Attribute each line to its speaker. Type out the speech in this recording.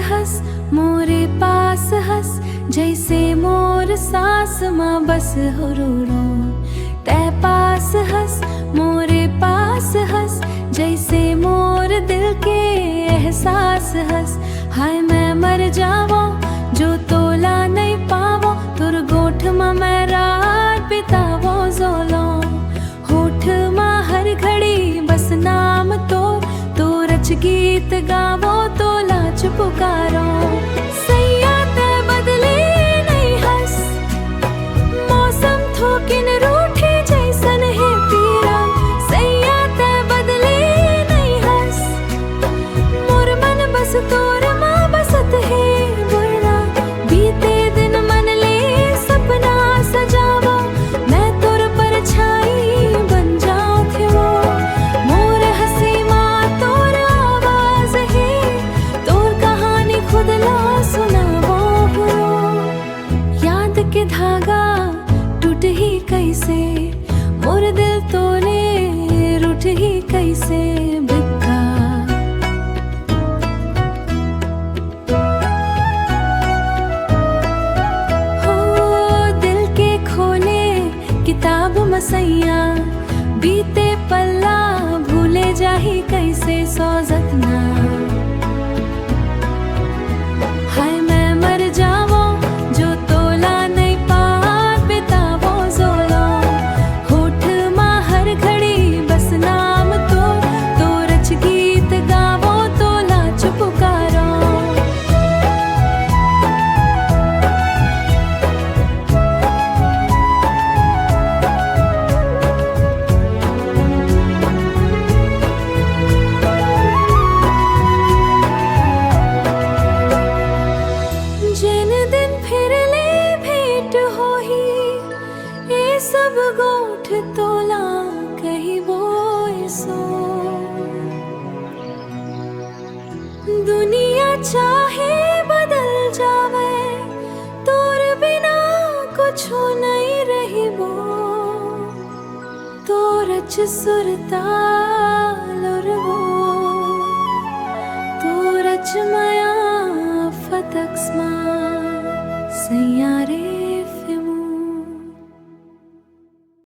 Speaker 1: हस मोरे पास हस जैसे मोर सास माँ बस हो रो तै पास हस मोरे पास हस जैसे मोर दिल के एहसास हस। हाय मैं मर जावो जो तोला नहीं पावो तुर गोठ मा मैं रात बितावो जोलो होठ मा हर घड़ी बस नाम तो रच गीत गावो तो लाच पुकारो। सैया ते बदले नहीं हस मौसम थोकिन रूठे जैसन है पीरा। सैया ते बदले नहीं हस मोर मन बस तोर माँ बसत है बुरा। बीते दिन मन ले सपना सजावो मैं तोर परछाई बन जाऊं थे वो मोर हंसी माँ तोर आवाज है तोर कहानी खुद ला सुनावो हो। याद के धागा टूट ही कैसे मोर दिल तोले रूठ ही कैसे बिका। किताब मसैया बीते पल्ला भूले जाही कैसे सोजत ना। हाय मैं मर जावो जो तोला नहीं पार बितावो जोलो होठ मा हर घड़ी बस नाम तो रच गीत गावो तो लाच पुकारो। सब गोठ तोला कही बोए सो दुनिया चाहे बदल जावे तोर बिना कुछ नहीं रही वो तो रच सुरताल वो तो रच माया फतक्स्मा सैयारे।